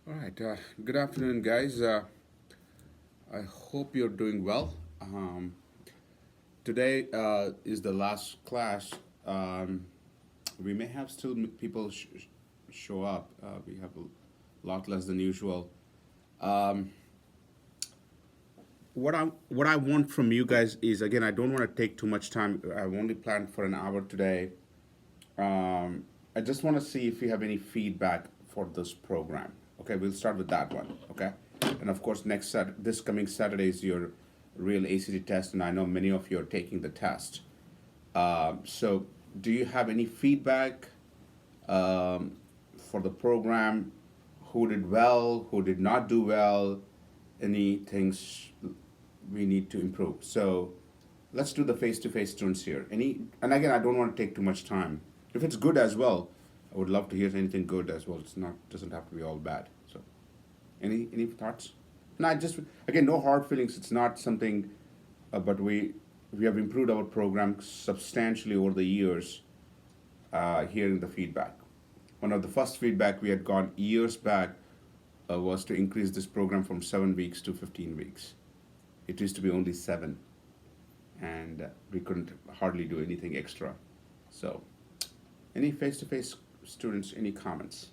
All right. Good afternoon, guys. I hope you're doing well. Today is the last class. Um, we may have still people show up. We have a lot less than usual. Um, what I want from you guys is, again, I don't want to take too much time. I've only planned for an hour today. I just want to see if you have any feedback for this program. Okay, we'll start with that one. Okay, and of course, this coming Saturday is your real ACT test, and I know many of you are taking the test. So, do you have any feedback um, for the program? Who did well? Who did not do well? Any things we need to improve? So, let's do the face-to-face students here. And again, I don't want to take too much time. If it's good as well, I would love to hear anything good as well. It's not doesn't have to be all bad. So, any thoughts? And I just again, no hard feelings. It's not something, but we have improved our program substantially over the years. Hearing the feedback, one of the first feedback we had got years back was to increase this program from 7 weeks to 15 weeks. It used to be only 7, and we couldn't hardly do anything extra. So, any face-to-face students, any comments?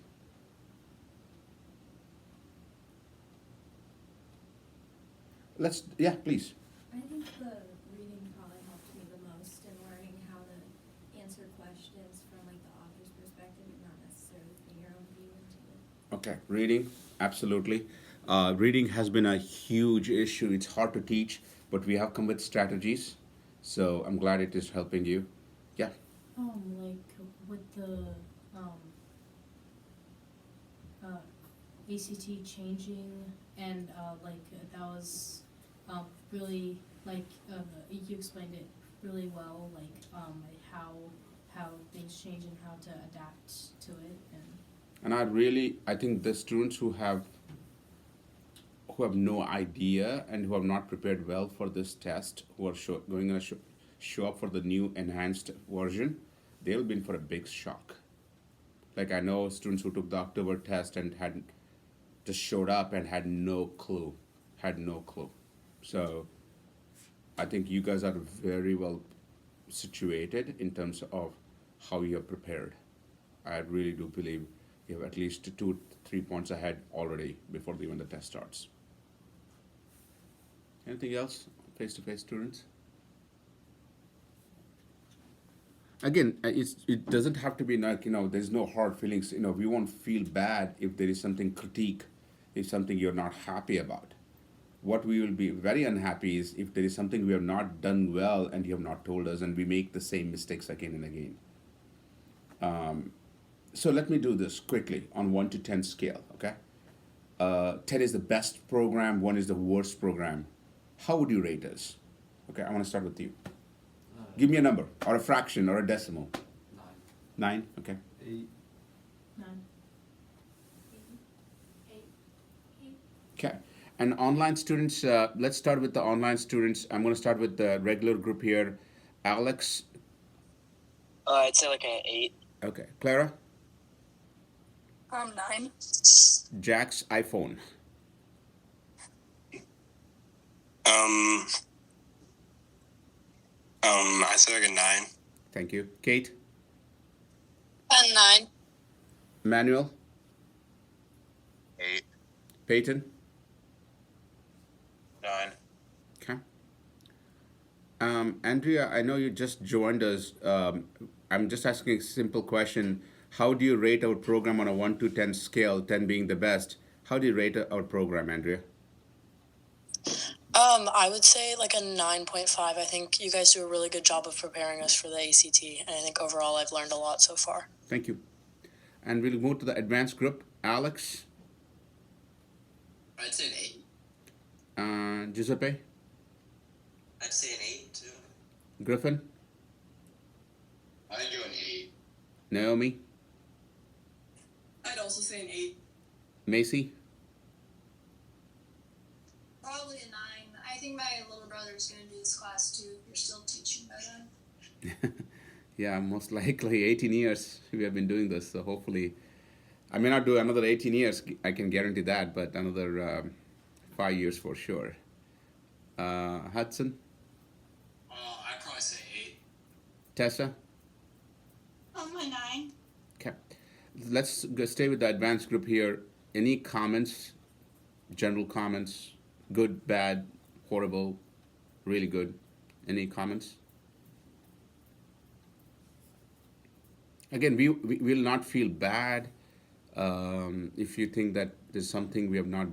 Yeah, please. I think the reading probably helped me the most in learning how to answer questions from like the author's perspective and not necessarily putting your own view into it. Okay, reading, absolutely. Reading has been a huge issue. It's hard to teach, but we have come with strategies. So I'm glad it is helping you. Yeah. Like with the um, uh, ACT changing, and that was really you explained it really well, how things change and how to adapt to it, and And I think the students who have no idea and who have not prepared well for this test, who are going to show up for the new enhanced version, they'll be in for a big shock. Like I know students who took the October test and had just showed up and had no clue. So I think you guys are very well situated in terms of how you have prepared. I really do believe you have at least 2, 3 points ahead already before even the test starts. Anything else, face-to-face students? Again, it doesn't have to be like, there's no hard feelings. We won't feel bad if there is something critique, if something you're not happy about. What we will be very unhappy is if there is something we have not done well and you have not told us, and we make the same mistakes again and again. So let me do this quickly on 1 to 10 scale, okay? 10 is the best program, 1 is the worst program. How would you rate us? Okay, I want to start with you. Give me a number, or a fraction, or a decimal. 9, okay. 8. 9. Eight. Eight. Okay. And online students, let's start with the online students. I'm going to start with the regular group here. Alex, I'd say like an 8. okay. Clara, 9. Jack's iPhone. Um, I'd say like a 9. Thank you. Kate, 9. Manuel, 8. Peyton, 9. okay. Andrea, I know you just joined us. I'm just asking a simple question. How do you rate our program on a 1 to 10 scale, 10 being the best? How do you rate our program, Andrea? I would say like a 9.5. I think you guys do a really good job of preparing us for the ACT, and I think overall I've learned a lot so far. Thank you. And we'll move to the advanced group. Alex, I'd say an 8. Giuseppe, I'd say an 8 too. Griffin, I'd go an 8. Naomi, I'd also say an 8. Macy, Probably a 9. I think my little brother's going to do this class too. You're still teaching by then. yeah, most likely 18 years we have been doing this, so hopefully I may not do another 18 years, I can guarantee that, but another 5 years for sure. Hudson, I'd probably say 8. Tessa? I'm a 9. Okay. Let's stay with the advanced group here. Any comments, general comments, good, bad, horrible, really good? Any comments? Again, we will not feel bad if you think that there's something we have not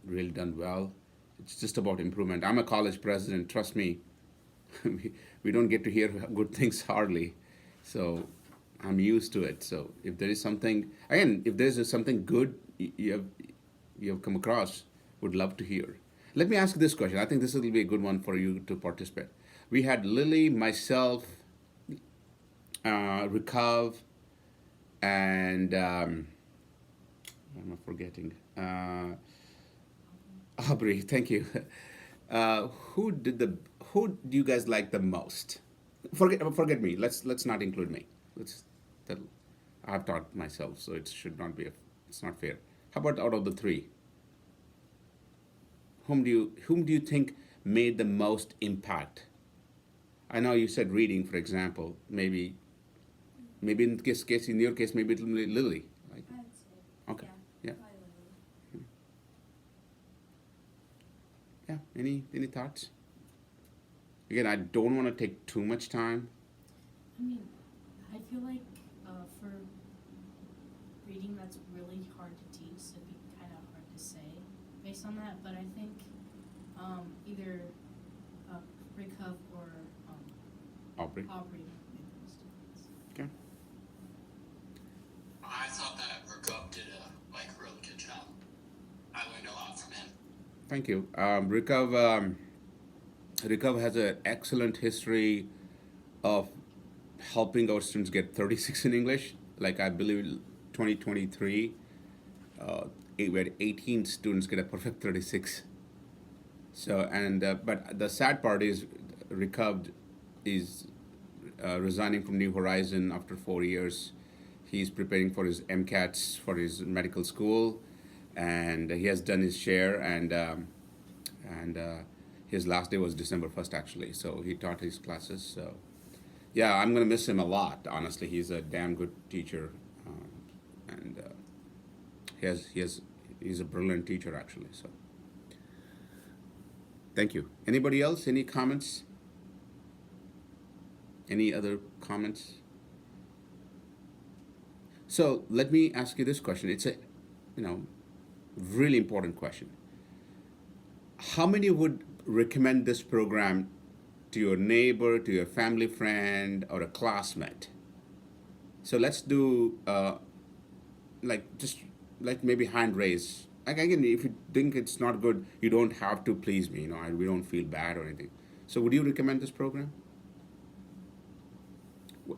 really done well. It's just about improvement. I'm a college president, trust me. we don't get to hear good things hardly. So I'm used to it. So if there is something, again, if there's something good you have come across, would love to hear. Let me ask this question. I think this will be a good one for you to participate. We had Lily, myself, Rikav, and what am I forgetting? Aubrey, thank you. Who do you guys like the most? Forget me. Let's not include me. I've taught myself, so it should not be. It's not fair. How about out of the three? Whom do you think made the most impact? I know you said reading, for example. Maybe in this case, in your case, maybe it'll be Lily. Like, I'd say. okay, yeah, Probably Lily. yeah. Any thoughts? Again, I don't want to take too much time. I mean, I feel like for reading, that's really hard to teach, so it'd be kind of hard to say based on that. But I think either Rikov or Aubrey. Aubrey would be the students. Okay. I thought that Rikup did a really good job. I learned a lot from him. Thank you. Rikav has an excellent history of helping our students get 36 in English. Like I believe 2023, we had 18 students get a perfect 36. So but the sad part is Rikav is resigning from New Horizon after 4 years. He's preparing for his MCATs for his medical school, and he has done his share. And his last day was December 1st, actually. So he taught his classes. So yeah, I'm gonna miss him a lot. Honestly, he's a damn good teacher, and he's a brilliant teacher actually. So thank you. Anybody else? Any comments? Any other comments? So let me ask you this question. It's a, really important question. How many would recommend this program to your neighbor, to your family friend, or a classmate? So let's do maybe hand raise. Like again, if you think it's not good, you don't have to please me. We don't feel bad or anything. So would you recommend this program?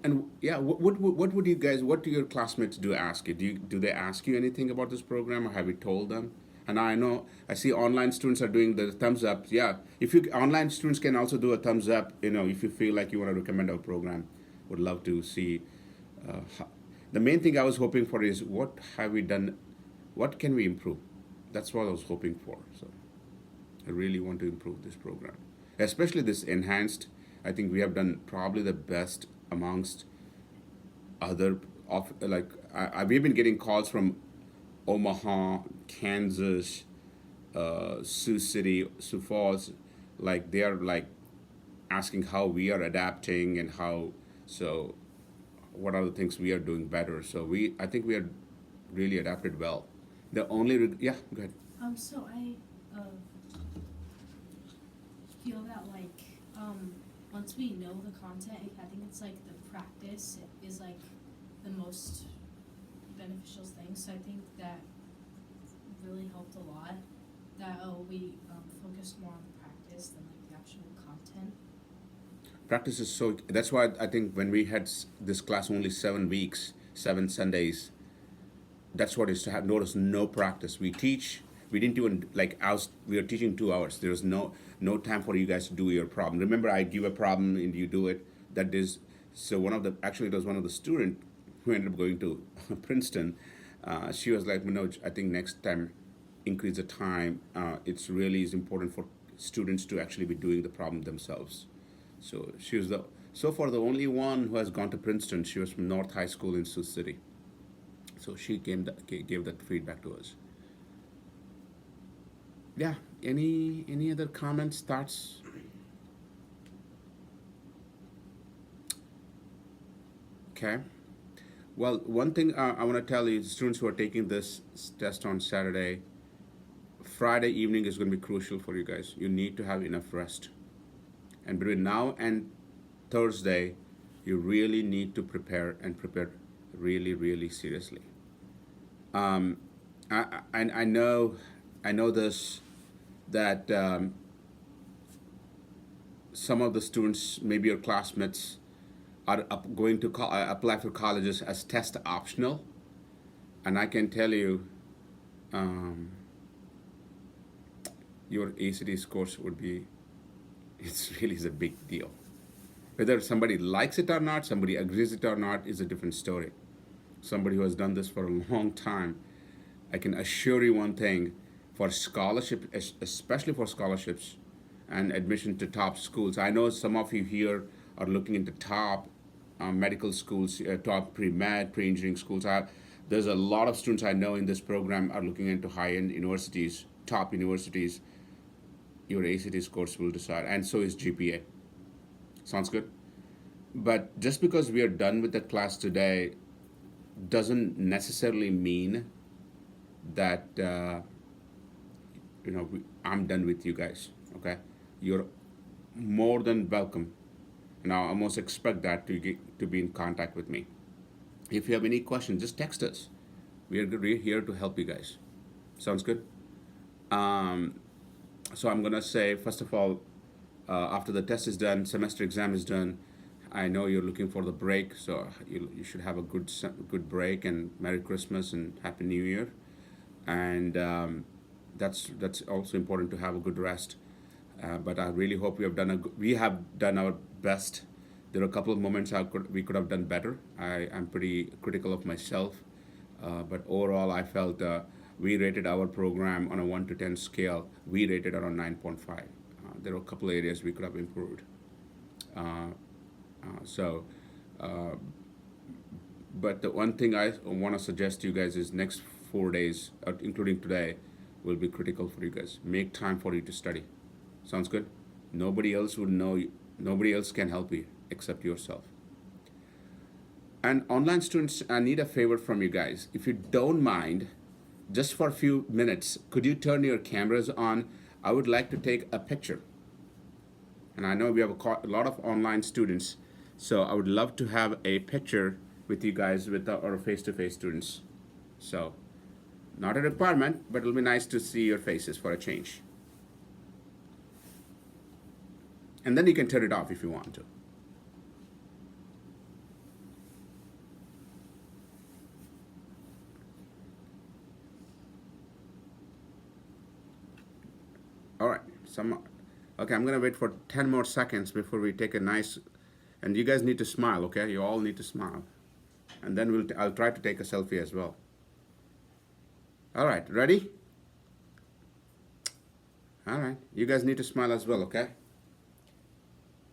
And yeah, what would you guys? What do your classmates do ask you? Do they ask you anything about this program, or have you told them? And I see online students are doing the thumbs up. Yeah, online students can also do a thumbs up. If you feel like you want to recommend our program, would love to see. The main thing I was hoping for is what have we done? What can we improve? That's what I was hoping for. So I really want to improve this program, especially this enhanced. I think we have done probably the best amongst other we've been getting calls from Omaha, Kansas, Sioux City, Sioux Falls, like they are like asking how we are adapting and what are the things we are doing better. So I think we are really adapted well. The only go ahead. So I feel that once we know the content, I think it's like the practice is like the most beneficial thing. So I think that really helped a lot. That we focused more on the practice than the actual content. Practice is so. That's why I think when we had this class only 7 weeks, 7 Sundays. That's what is to have. Notice no practice. We teach. We didn't even we are teaching 2 hours. There was no time for you guys to do your problem. Remember, I give a problem and you do it. That is so. It was one of the student who ended up going to Princeton, She was like, Manoj, I think next time increase the time. It's really is important for students to actually be doing the problem themselves. So she was so far the only one who has gone to Princeton. She was from North High School in Sioux City. So she gave that feedback to us. Yeah. Any other comments, thoughts? Okay. Well, one thing I want to tell you, students who are taking this test on Saturday, Friday evening is going to be crucial for you guys. You need to have enough rest. And between now and Thursday, you really need to prepare and prepare really, really seriously. I know this, that some of the students, maybe your classmates, are going to apply for colleges as test optional, and I can tell you, your ACT scores would be, it's really is a big deal. Whether somebody likes it or not, somebody agrees it or not, is a different story. Somebody who has done this for a long time, I can assure you one thing: for scholarship, especially for scholarships and admission to top schools. I know some of you here are looking into top medical schools, top pre-med, pre-engineering schools. There's a lot of students I know in this program are looking into high-end universities, top universities. Your ACT scores will decide, and so is GPA. Sounds good? But just because we are done with the class today doesn't necessarily mean that I'm done with you guys. Okay, you're more than welcome. Now, I almost expect that to be in contact with me. If you have any questions, just text us. We're here to help you guys. Sounds good? So I'm gonna say, first of all, after the test is done, semester exam is done, I know you're looking for the break, so you should have a good break, and Merry Christmas and Happy New Year. And that's also important to have a good rest. But I really hope we have done our best. There are a couple of moments we could have done better. I'm pretty critical of myself, but overall I felt we rated our program on a 1 to 10 scale. We rated around 9.5. There were a couple of areas we could have improved. But the one thing I want to suggest to you guys is next 4 days, including today, will be critical for you guys. Make time for you to study. Sounds good? Nobody else would know you. Nobody else can help you except yourself. And online students, I need a favor from you guys. If you don't mind, just for a few minutes, could you turn your cameras on? I would like to take a picture. And I know we have a lot of online students, so I would love to have a picture with you guys, with our face-to-face students. So, not a requirement, but it'll be nice to see your faces for a change. And then you can turn it off if you want to. All right, okay, I'm gonna wait for 10 more seconds before we take a nice, and you guys need to smile, okay? You all need to smile. And then I'll try to take a selfie as well. All right, ready? All right, you guys need to smile as well, okay?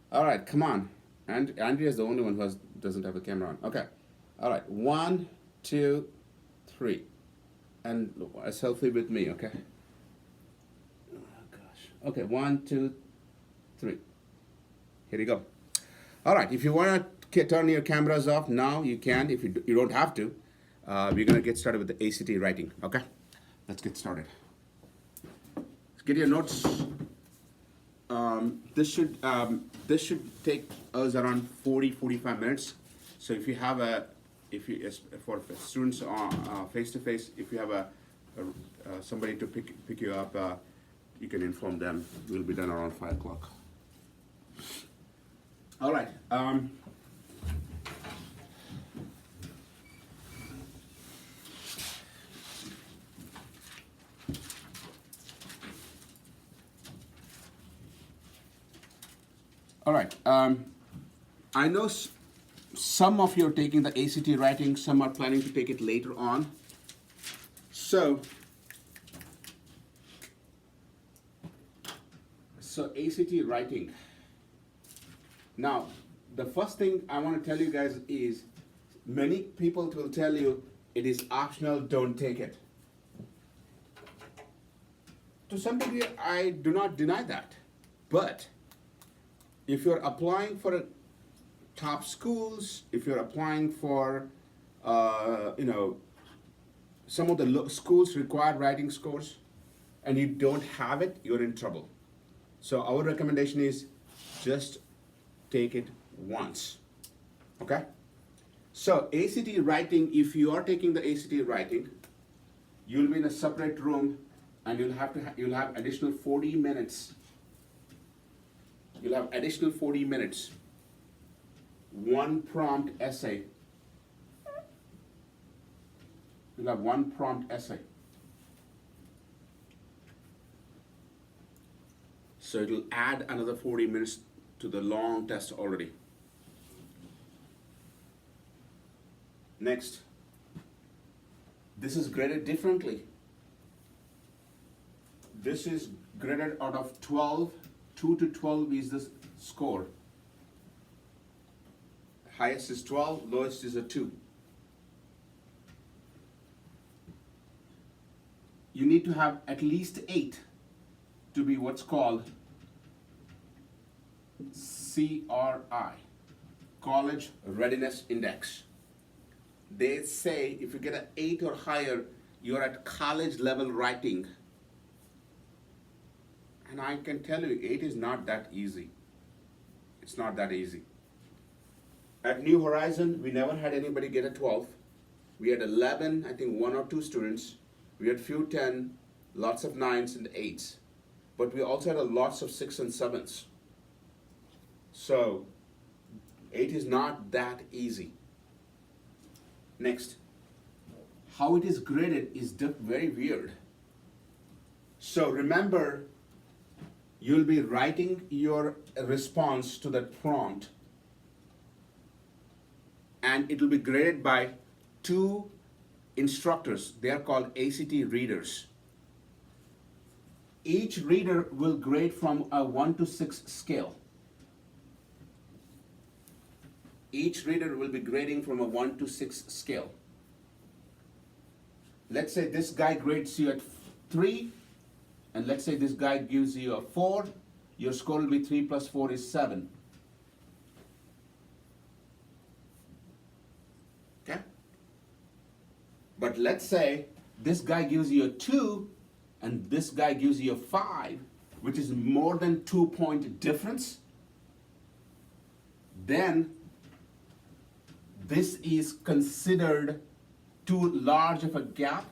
All right, come on. And Andrea is the only one who doesn't have a camera on. Okay. All right, 1, 2, 3. And a selfie with me, okay? Oh, gosh. Okay, 1, 2, 3. Here you go. All right, if you want to turn your cameras off now, you can. If you don't have to. We're going to get started with the ACT writing, okay? Let's get started. Let's get your notes. This should take us around 40-45 minutes. So if you have for students face to face, if you have somebody to pick you up, you can inform them. We'll be done around 5 o'clock. All right. All right. I know some of you are taking the ACT writing. Some are planning to take it later on. So ACT writing. Now, the first thing I want to tell you guys is many people will tell you it is optional, don't take it. To some degree, I do not deny that. But if you're applying for top schools, if you're applying for, some of the schools require writing scores, and you don't have it, you're in trouble. So our recommendation is just take it once, okay? So ACT writing, if you are taking the ACT writing, you'll be in a separate room, and you'll have additional 40 minutes. You'll have additional 40 minutes. One prompt essay. You'll have one prompt essay. So it'll add another 40 minutes to the long test already. Next, this is graded differently. This is graded out of 12. 2 to 12 is the score. Highest is 12, lowest is a 2. You need to have at least 8 to be what's called CRI, College Readiness Index. They say if you get an 8 or higher, you're at college level writing. And I can tell you, 8 is not that easy. It's not that easy. At New Horizon, we never had anybody get a 12. We had 11, I think 1 or 2 students. We had few 10, lots of 9s and 8s. But we also had lots of 6 and 7s. So 8 is not that easy. Next, how it is graded is very weird. So remember, you'll be writing your response to that prompt, and it will be graded by 2 instructors. They are called ACT readers. Each reader will grade from a 1 to 6 scale. Each reader will be grading from a 1 to 6 scale. Let's say this guy grades you at 3, and let's say this guy gives you a 4, your score will be 3 plus 4 is 7. Okay? But let's say this guy gives you a 2, and this guy gives you a 5, which is more than 2-point difference. Then this is considered too large of a gap.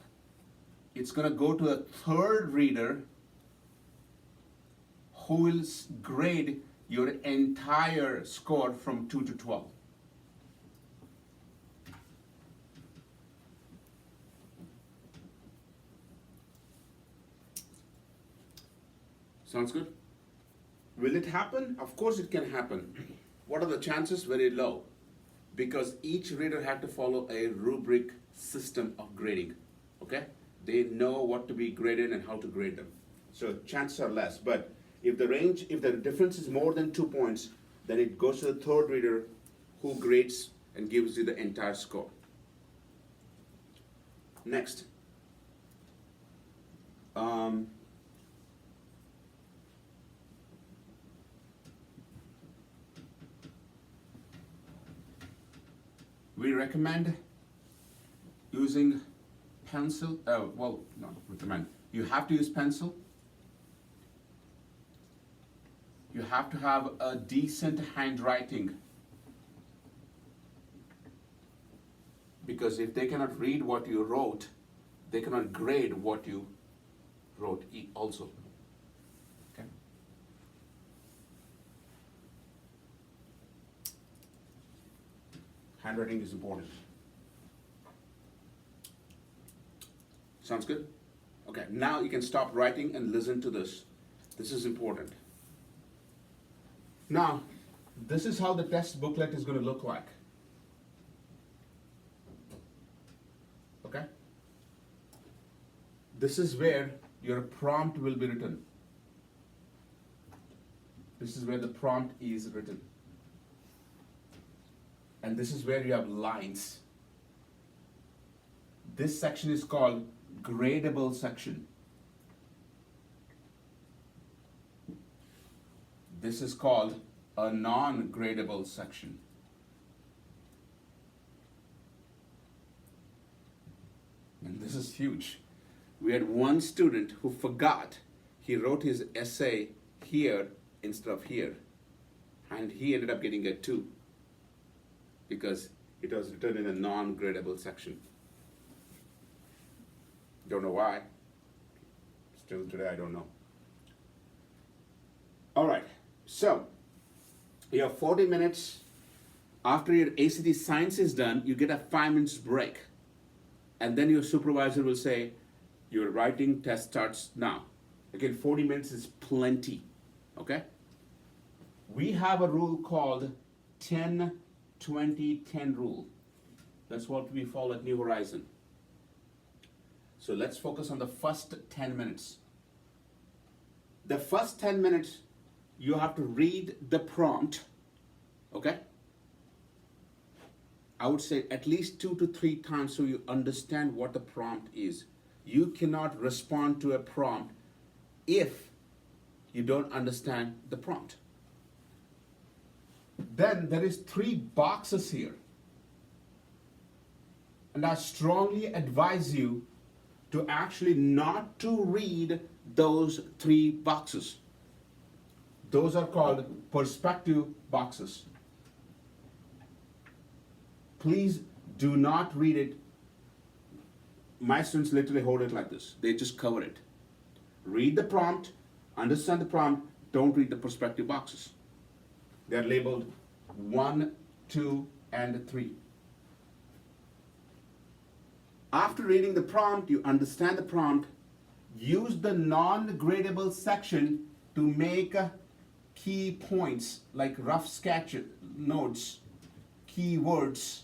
It's going to go to a third reader who will grade your entire score from 2 to 12. Sounds good? Will it happen? Of course it can happen. What are the chances? Very low. Because each reader had to follow a rubric system of grading. Okay? They know what to be graded and how to grade them. So chances are less. But if the difference is more than 2 points, then it goes to the third reader who grades and gives you the entire score. Next. We recommend using pencil. Recommend. You have to use pencil. You have to have a decent handwriting. Because if they cannot read what you wrote, they cannot grade what you wrote also. Okay? Handwriting is important. Sounds good? Okay, now you can stop writing and listen to this. This is important. Now, this is how the test booklet is going to look like. Okay? this is where your prompt will be written. This is where the prompt is written. And this is where you have lines. This section is called gradable section. This is called a non-gradable section. And this is huge. We had one student who forgot. He wrote his essay here instead of here. And he ended up getting a 2 because it was written in a non-gradable section. Don't know why. Still today, I don't know. All right, so you have 40 minutes. After your ACT science is done, you get a 5 minutes break. And then your supervisor will say, your writing test starts now. Again, 40 minutes is plenty, okay? We have a rule called 10-20-10 rule. That's what we follow at New Horizon. So let's focus on the first 10 minutes. The first 10 minutes, you have to read the prompt, okay? I would say at least 2 to 3 times so you understand what the prompt is. You cannot respond to a prompt if you don't understand the prompt. Then there is 3 boxes here. And I strongly advise you to actually not to read those 3 boxes. Those are called perspective boxes. Please do not read it. My students literally hold it like this. They just cover it. Read the prompt, understand the prompt, don't read the perspective boxes. They're labeled 1, 2, and 3. After reading the prompt, you understand the prompt, use the non-gradable section to make key points like rough sketch notes, keywords,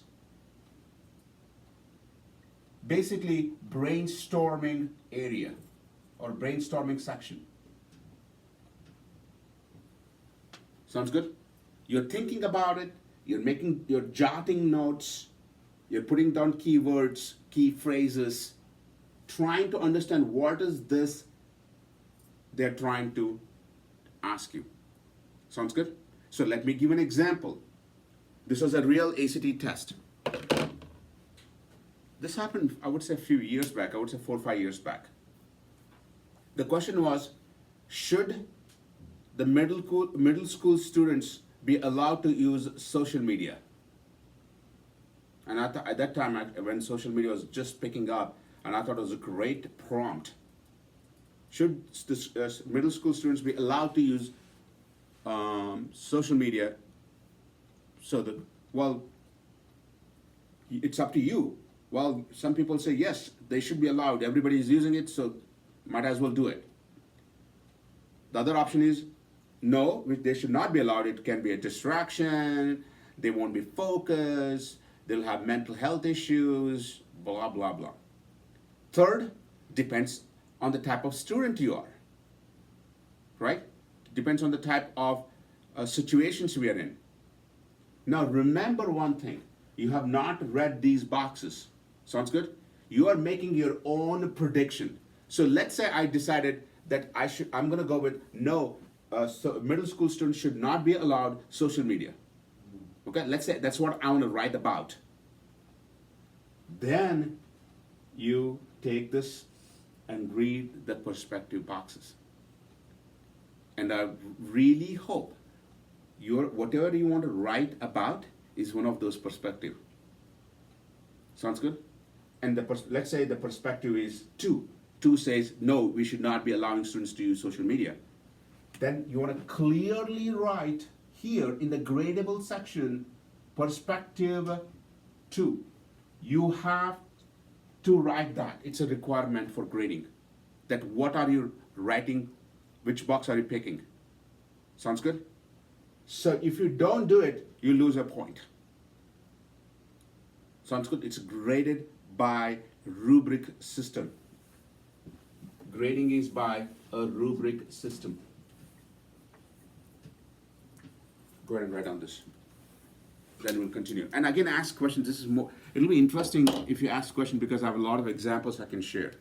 basically brainstorming area or brainstorming section. Sounds good? You're thinking about it, you're jotting notes, you're putting down keywords, key phrases, trying to understand what is this they're trying to ask you. Sounds good? So let me give an example. This was a real ACT test. This happened, I would say, a few years back. I would say 4 or 5 years back. The question was, should the middle school students be allowed to use social media? And at that time, when social media was just picking up, and I thought it was a great prompt. Should middle school students be allowed to use social media? So that, well, it's up to you. Well, some people say yes, they should be allowed. Everybody is using it, so might as well do it. The other option is no, they should not be allowed. It can be a distraction. They won't be focused. They'll have mental health issues, blah, blah, blah. Third, depends on the type of student you are, right? Depends on the type of situations we are in. Now, remember one thing. You have not read these boxes. Sounds good? You are making your own prediction. So let's say I decided that I'm going to go with no, so middle school students should not be allowed social media. Okay, let's say that's what I want to write about. Then you take this and read the perspective boxes. And I really hope whatever you want to write about is one of those perspectives. Sounds good? And let's say the perspective is 2. 2 says, no, we should not be allowing students to use social media. Then you want to clearly write here in the gradable section, perspective 2. You have to write that. It's a requirement for grading. That what are you writing, which box are you picking? Sounds good? So if you don't do it, you lose a point. Sounds good? It's graded by rubric system. grading is by a rubric system. Go ahead and write down this. Then we'll continue. And again, ask questions. This is more, it'll be interesting if you ask questions because I have a lot of examples I can share.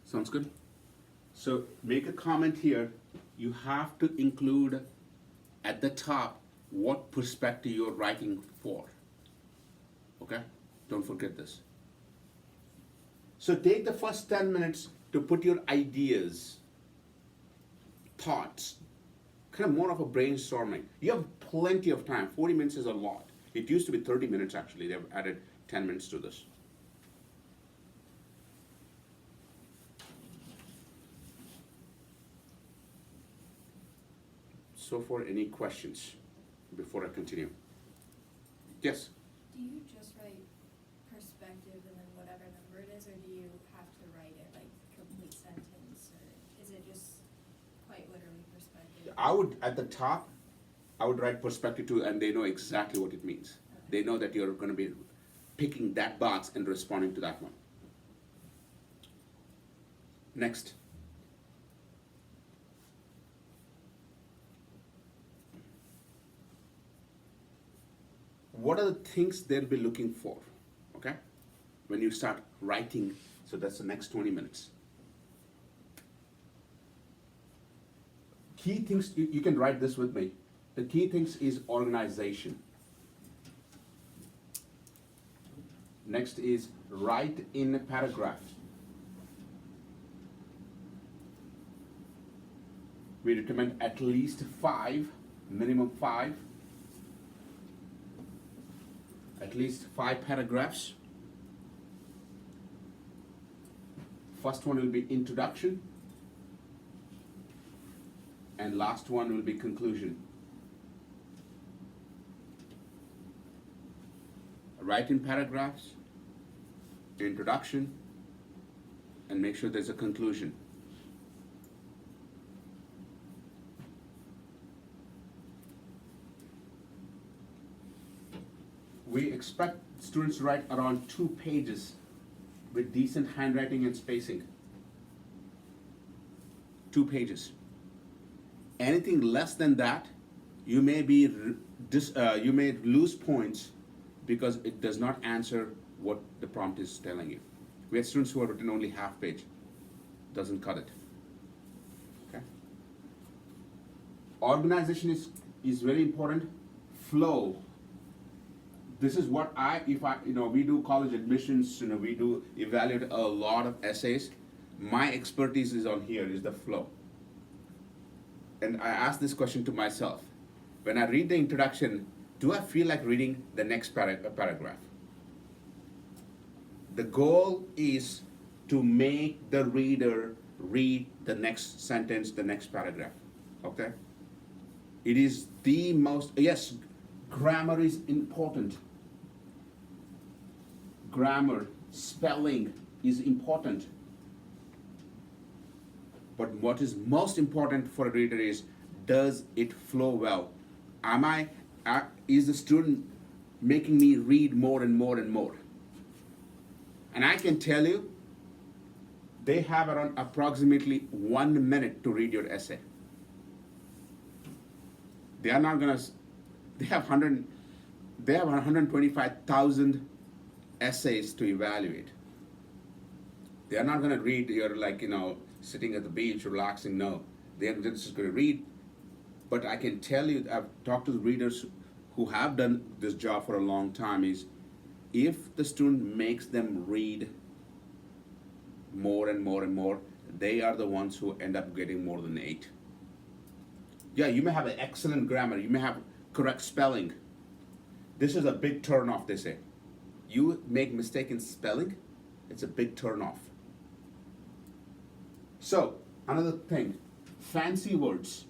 Sounds good? So make a comment here. You have to include at the top what perspective you're writing for. Okay? Don't forget this. So take the first 10 minutes to put your ideas, thoughts, kind of more of a brainstorming. You have plenty of time. 40 minutes is a lot. It used to be 30 minutes actually. They've added 10 minutes to this. So far, any questions before I continue? Yes? Do you just write perspective and then whatever number it is, or do you have to write it like complete sentence, or is it just quite literally perspective? I would, at the top, I would write perspective too, and they know exactly what it means. They know that you're going to be picking that box and responding to that one. Next. What are the things they'll be looking for, okay? When you start writing, so that's the next 20 minutes. Key things, you can write this with me. The key things is organization. Next is write in a paragraph. We recommend at least 5, minimum 5. At least 5 paragraphs. First one will be introduction, and last one will be conclusion. Write in paragraphs, introduction, and make sure there's a conclusion. We expect students to write around 2 pages with decent handwriting and spacing. 2 pages. Anything less than that, you may you may lose points because it does not answer what the prompt is telling you. We have students who have written only half page. Doesn't cut it. Okay. Organization is very important. Flow. This is what we do college admissions, we do evaluate a lot of essays. My expertise is on here, is the flow. And I ask this question to myself. When I read the introduction, do I feel like reading the next paragraph? The goal is to make the reader read the next sentence, the next paragraph, okay? It is the most, yes, grammar is important. Grammar, spelling is important. But what is most important for a reader is, does it flow well? Is the student making me read more and more and more? And I can tell you, they have around approximately 1 minute to read your essay. They are not gonna, they have 125,000 essays to evaluate. They are not gonna read your sitting at the beach, relaxing. No, they're just going to read. But I can tell you, I've talked to the readers who have done this job for a long time, is if the student makes them read more and more and more, they are the ones who end up getting more than 8. Yeah, you may have an excellent grammar, you may have correct spelling. This is a big turn off, they say. You make mistake in spelling, it's a big turn off. So, another thing, fancy words.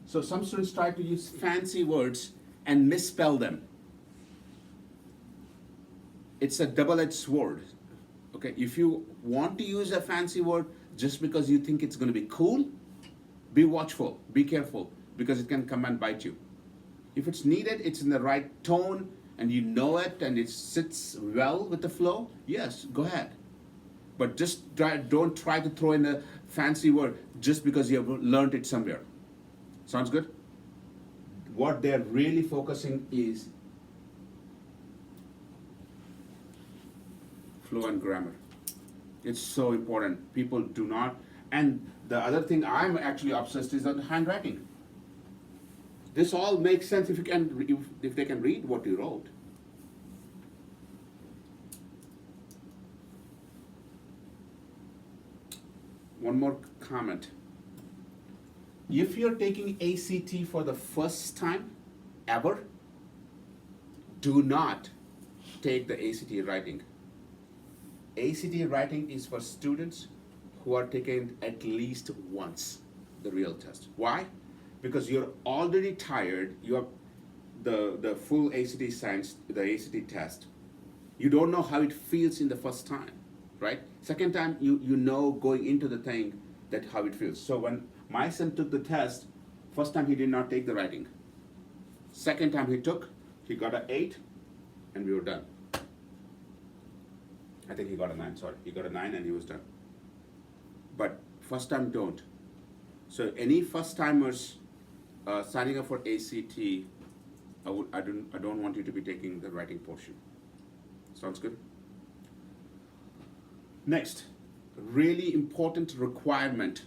So some students try to use fancy words and misspell them. It's a double-edged sword. Okay, if you want to use a fancy word just because you think it's going to be cool, be watchful, be careful, because it can come and bite you. If it's needed, it's in the right tone, and you know it, and it sits well with the flow, yes, go ahead. But just don't try to throw in a fancy word just because you have learned it somewhere. Sounds good? What they're really focusing is flow and grammar. It's so important. People do not. And the other thing I'm actually obsessed is on handwriting. This all makes sense if you can, if they can read what you wrote. One more comment. If you're taking ACT for the first time ever, do not take the ACT writing. ACT writing is for students who are taking at least once the real test. Why? Because you're already tired. You have the full ACT science, the ACT test. You don't know how it feels in the first time, right? Second time, you know going into the thing that how it feels. So when my son took the test, first time he did not take the writing. Second time he took, he got an 8, and we were done. I think he got a 9, sorry. He got a 9 and he was done. But first time don't. So any first timers signing up for ACT, I don't want you to be taking the writing portion. Sounds good? Next, really important requirement.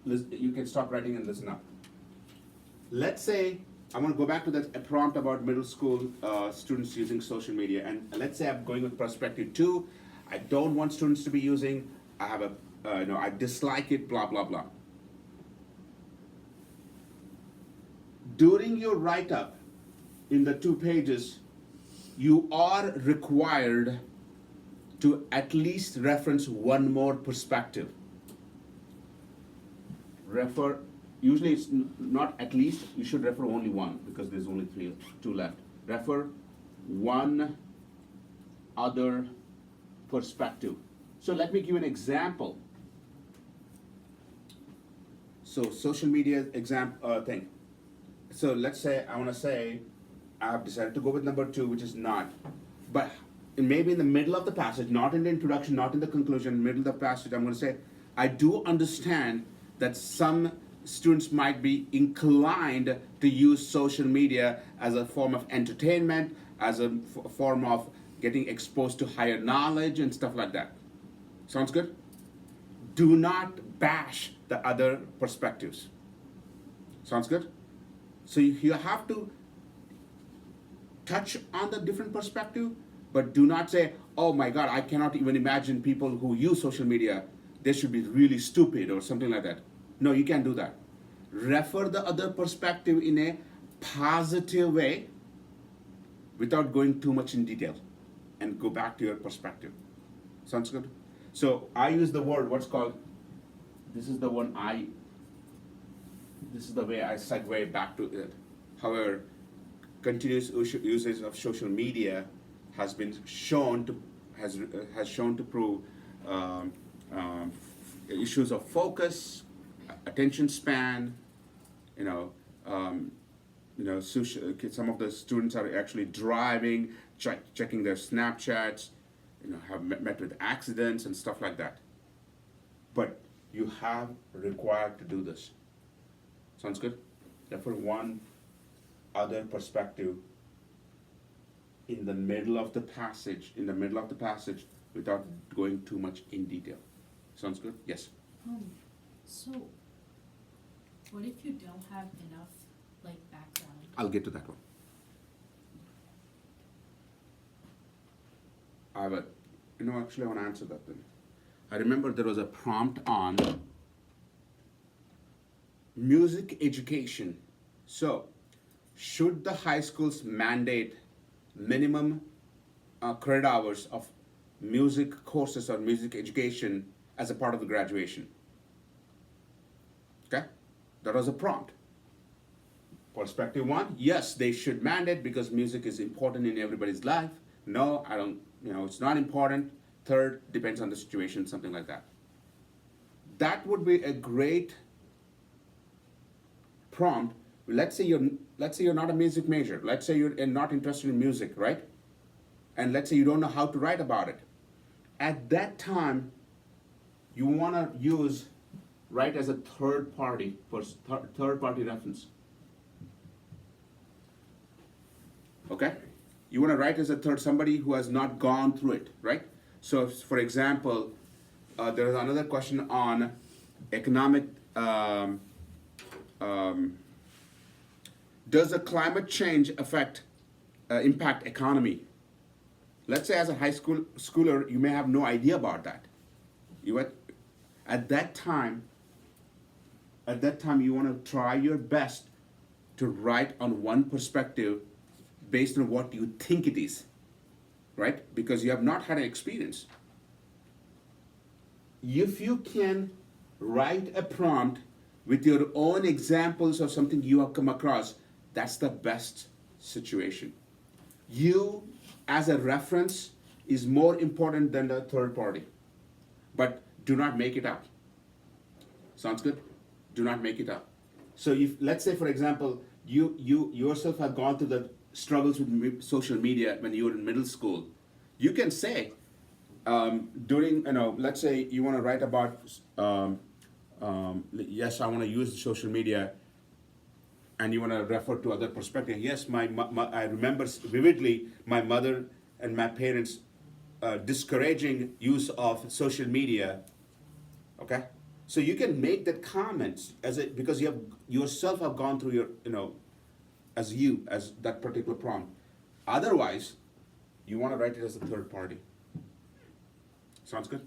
You can stop writing and listen up. Let's say, I'm going to go back to that prompt about middle school students using social media, and let's say I'm going with perspective 2. I don't want students to be using, I have I dislike it, blah, blah, blah. During your write-up, in the 2 pages, you are required to at least reference one more perspective. Refer, usually it's not at least, you should refer only one because there's only 2 left. Refer one other perspective. So let me give you an example. So social media thing. So let's say, I want to say, I've decided to go with number 2, which is not. But maybe in the middle of the passage, not in the introduction, not in the conclusion, middle of the passage, I'm going to say, I do understand that some students might be inclined to use social media as a form of entertainment, as a form of getting exposed to higher knowledge and stuff like that. Sounds good? Do not bash the other perspectives. Sounds good? So you have to touch on the different perspective, but do not say, oh my God, I cannot even imagine people who use social media, they should be really stupid or something like that. No, you can't do that. Refer the other perspective in a positive way without going too much in detail, and go back to your perspective. Sounds good? So I use the word, what's called, this is the one this is the way I segue back to it. However, continuous usage of social media has been shown to, has shown to prove issues of focus, attention span, some of the students are actually driving, checking their Snapchats, have met with accidents and stuff like that. But you have required to do this. Sounds good? Therefore, one other perspective in the middle of the passage, without going too much in detail. Sounds good? Yes. So, what if you don't have enough, like, background? I'll get to that one. Actually, I want to answer that then. I remember there was a prompt on music education. So, should the high schools mandate minimum credit hours of music courses or music education as a part of the graduation? Okay, that was a prompt. Perspective one, yes, they should mandate because music is important in everybody's life. No, I don't, it's not important. Third, depends on the situation, something like that. That would be a great prompt. Let's say you're not a music major. Let's say you're not interested in music, right? And let's say you don't know how to write about it. At that time, you want to write as a third party reference. Okay? You want to write as somebody who has not gone through it, right? So, for example, there is another question on economic. Does the climate change impact economy? Let's say as a high schooler, you may have no idea about that. At that time, you want to try your best to write on one perspective based on what you think it is, right? Because you have not had an experience. If you can write a prompt with your own examples of something you have come across, that's the best situation. You, as a reference, is more important than the third party. But do not make it up. Sounds good? Do not make it up. So if, let's say, for example, you yourself have gone through the struggles with social media when you were in middle school, you can say, let's say you want to write about, yes, I want to use social media, and you want to refer to other perspective. Yes, I remember vividly my mother and my parents discouraging use of social media. Okay, so you can make that comment because you have yourself have gone through your as that particular prompt. Otherwise, you want to write it as a third party. Sounds good?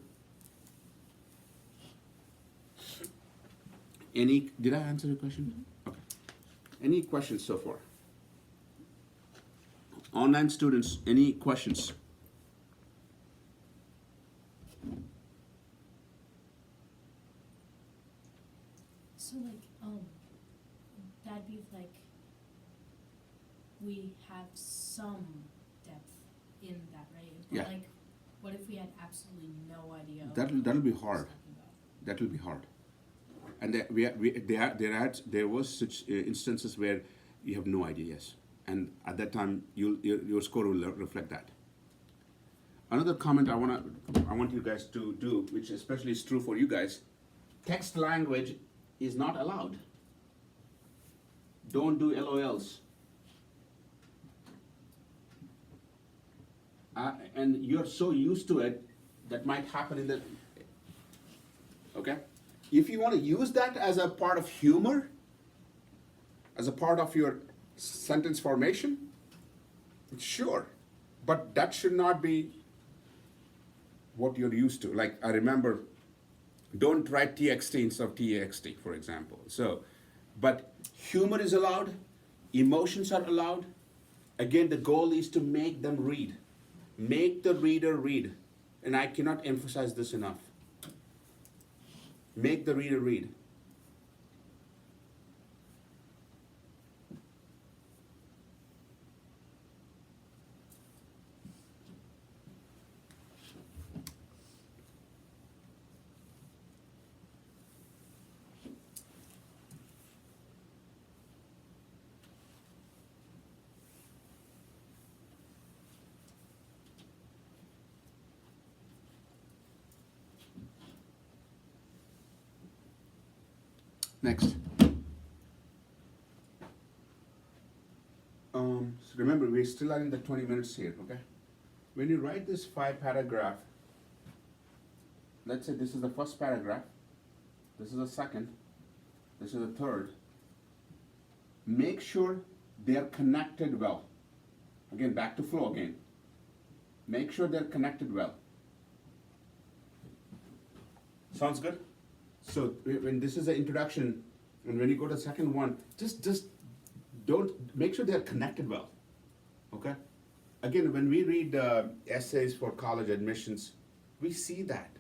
Did I answer your question? Okay. Any questions so far? Online students, any questions? So that'd be like, we have some depth in that, right? But Yeah. What if we had absolutely no idea? That'll be what we're hard. talking about? That will be hard. And there was such instances where you have no idea, yes. And at that time, your score will reflect that. Another comment I want you guys to do, which especially is true for you guys, text language is not allowed. Don't do LOLs. And you're so used to it, that might happen in the, okay? If you want to use that as a part of humor, as a part of your sentence formation, sure. But that should not be what you're used to. Like, I remember, don't write TXT instead of TXT, for example. So, but humor is allowed, emotions are allowed. Again, the goal is to make them read. Make the reader read. And I cannot emphasize this enough. Make the reader read. Next. So remember, we still are in the 20 minutes here, okay? When you write this 5 paragraph, let's say this is the first paragraph, this is the second, this is the third. Make sure they are connected well. Again, back to flow again. Make sure they're connected well. Sounds good? So when this is the introduction, and when you go to the second one, just don't, make sure they're connected well. Okay? Again, when we read essays for college admissions, we see that.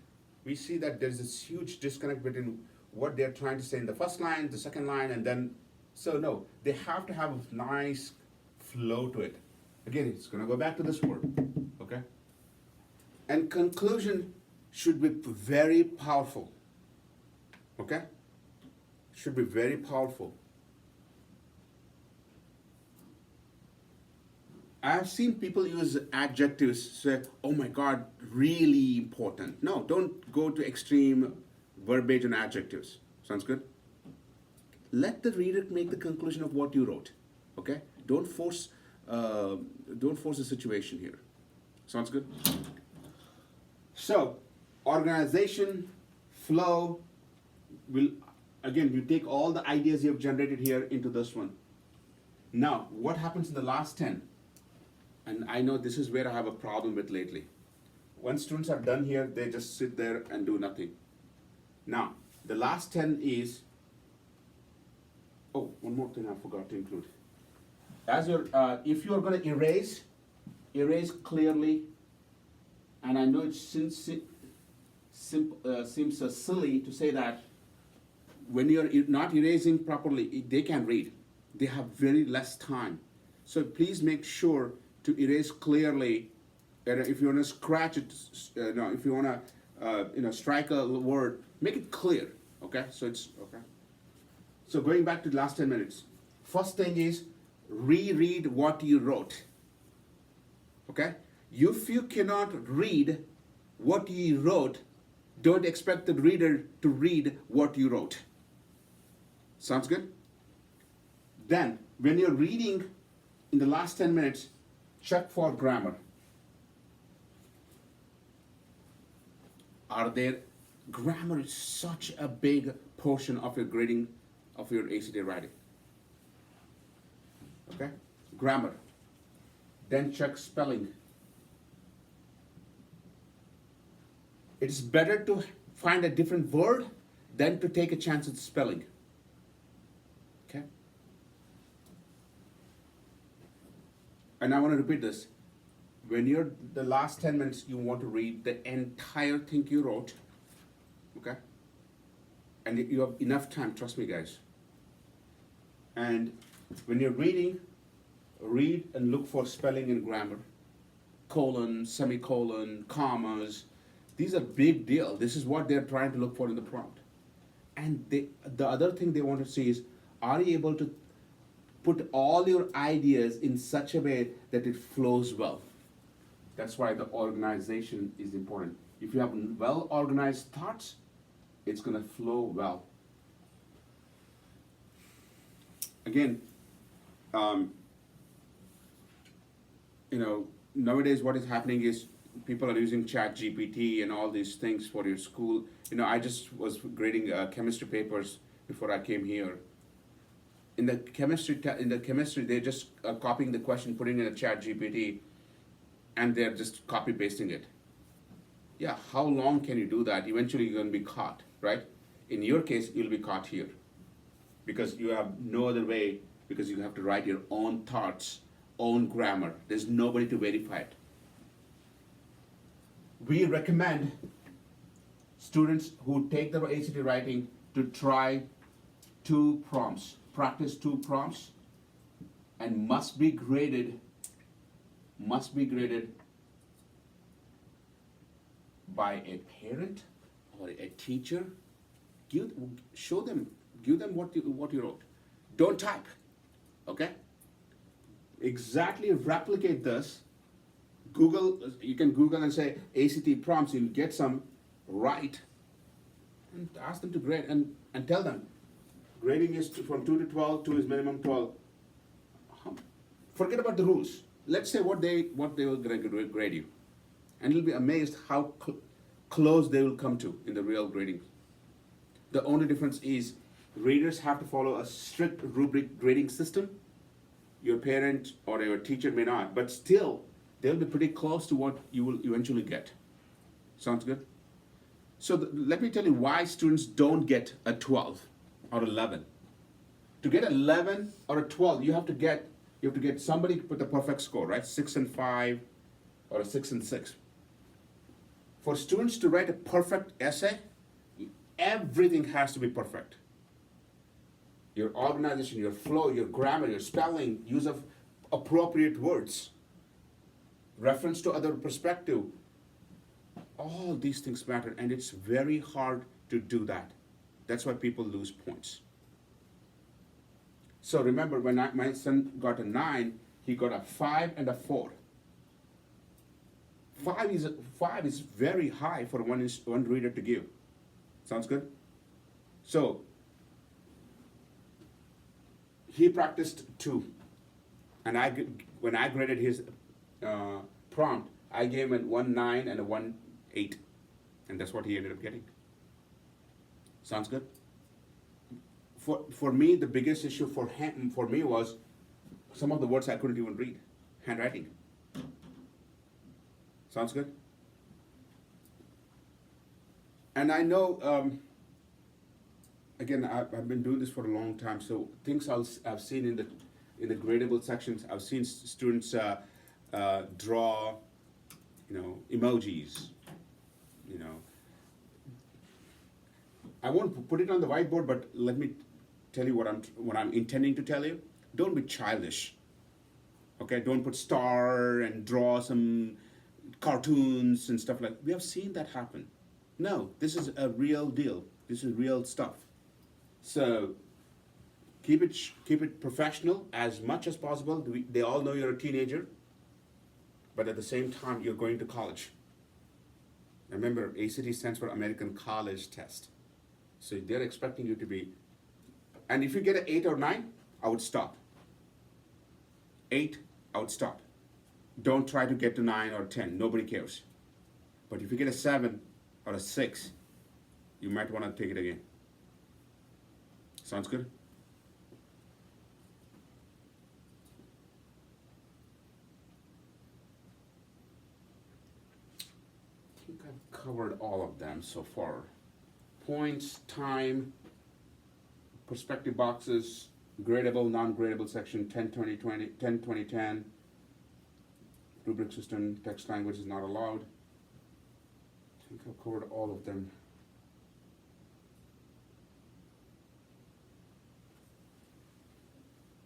We see that there's this huge disconnect between what they're trying to say in the first line, the second line, and then, so no, they have to have a nice flow to it. Again, it's gonna go back to this word, okay? And conclusion should be very powerful, okay? Should be very powerful. I've seen people use adjectives, say, oh my God, really important. No, don't go to extreme verbiage and adjectives. Sounds good? Let the reader make the conclusion of what you wrote, okay? Don't force the situation here. Sounds good? So, organization, flow, will, again, you take all the ideas you have generated here into this one. Now, what happens in the last 10? And I know this is where I have a problem with lately. When students are done here, they just sit there and do nothing. Now, the last 10 is, oh, one more thing I forgot to include. As you're, if you're gonna erase clearly, and I know it seems silly to say that when you're not erasing properly, they can read. They have very less time. So please make sure to erase clearly. If you want to scratch it, no, if you want to, strike a word, make it clear. Okay, so it's okay. So going back to the last 10 minutes, first thing is reread what you wrote. Okay, if you cannot read what you wrote, don't expect the reader to read what you wrote. Sounds good? Then, when you're reading in the last 10 minutes, check for grammar. Grammar is such a big portion of your grading of your ACT writing. Okay? Grammar. Then check spelling. It's better to find a different word than to take a chance at spelling. Okay? And I want to repeat this. When you're the last 10 minutes, you want to read the entire thing you wrote. Okay? And you have enough time, trust me, guys. And when you're reading, read and look for spelling and grammar. Colon, semicolon, commas. These are big deal. This is what they're trying to look for in the prompt. And the other thing they want to see is, are you able to put all your ideas in such a way that it flows well? That's why the organization is important. If you have well organized thoughts, it's gonna flow well. Again, nowadays what is happening is people are using ChatGPT and all these things for your school. I just was grading chemistry papers before I came here. In the chemistry, they're just copying the question, putting in a ChatGPT, and they're just copy pasting it. Yeah, how long can you do that? Eventually you're going to be caught, right? In your case, you'll be caught here because you have no other way, because you have to write your own thoughts, own grammar. There's nobody to verify it. We recommend students who take the ACT writing to try 2 prompts, practice 2 prompts, and must be graded by a parent or a teacher. Give them what you wrote. Don't type, okay? Exactly replicate this. You can Google and say ACT prompts, you'll get some right, and ask them to grade and tell them. Grading is from 2 to 12, 2 is minimum 12. Forget about the rules. Let's say what they will grade you. And you'll be amazed how close they will come to in the real grading. The only difference is readers have to follow a strict rubric grading system. Your parent or your teacher may not, but still they'll be pretty close to what you will eventually get. Sounds good? So let me tell you why students don't get a 12 or 11. To get 11 or a 12, you have to get somebody with a perfect score, right? 6 and 5 or a 6 and 6. For students to write a perfect essay, everything has to be perfect. Your organization, your flow, your grammar, your spelling, use of appropriate words, reference to other perspective, all these things matter, and it's very hard to do that. That's why people lose points. So remember, when my son got a 9, he got a 5 and a 4. 5 is very high for one reader to give. Sounds good? So he practiced 2, and when I graded his prompt, I gave him a 1.9 and a 1.8, and that's what he ended up getting. Sounds good? For me, the biggest issue for me was some of the words I couldn't even read, handwriting. Sounds good? And I know, again, I've been doing this for a long time, so things I've seen in the gradable sections, I've seen students draw, emojis, I won't put it on the whiteboard, but let me tell you what I'm intending to tell you. Don't be childish. Okay, don't put star and draw some cartoons and stuff like. We have seen that happen. No, this is a real deal. This is real stuff. So keep it professional as much as possible. They all know you're a teenager, but at the same time you're going to college. Remember, ACT stands for American College Test. So they're expecting you to be, and if you get an 8 or 9, I would stop. 8, I would stop. Don't try to get to 9 or 10, nobody cares. But if you get a 7 or a 6, you might want to take it again. Sounds good? I think I've covered all of them so far. Points, time, perspective boxes, gradable, non-gradable section, 10, 20, 20, 10, 20, 10. Rubric system, text language is not allowed. I think I've covered all of them.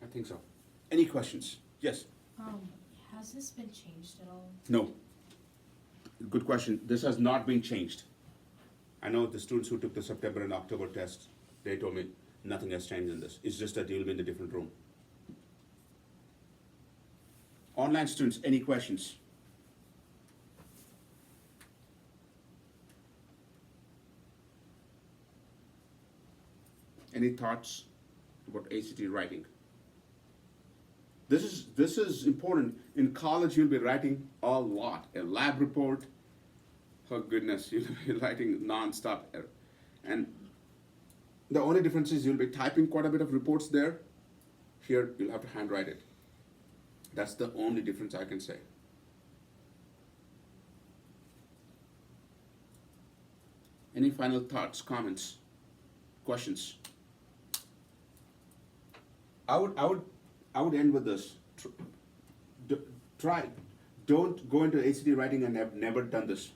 I think so. Any questions? Yes? Has this been changed at all? No. Good question. This has not been changed. I know the students who took the September and October tests, they told me nothing has changed in this. It's just that you'll be in a different room. Online students, any questions? Any thoughts about ACT writing? This is important. In college, you'll be writing a lot. A lab report, oh goodness, you'll be writing non-stop. And the only difference is you'll be typing quite a bit of reports there. Here, you'll have to handwrite it. That's the only difference I can say. Any final thoughts, comments, questions? I would end with this. Try. Don't go into ACT writing and have never done this.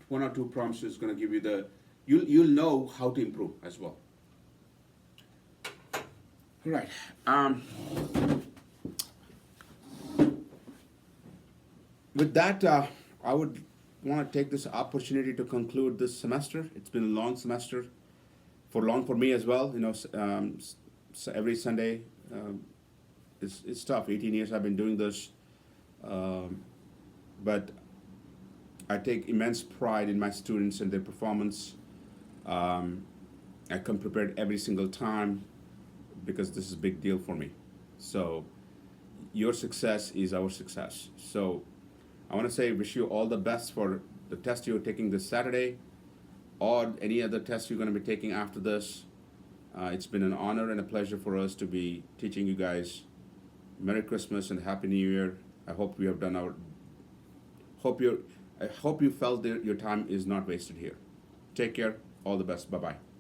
1 or 2 prompts is going to give you you'll know how to improve as well. All right. With that, I would want to take this opportunity to conclude this semester. It's been a long semester, for me as well. So every Sunday, it's tough. 18 years I've been doing this, but I take immense pride in my students and their performance. I come prepared every single time because this is a big deal for me. So your success is our success. So I want to say wish you all the best for the test you're taking this Saturday or any other test you're going to be taking after this. It's been an honor and a pleasure for us to be teaching you guys. Merry Christmas and Happy New Year. I hope we have done our. I hope you felt that your time is not wasted here. Take care. All the best. Bye bye.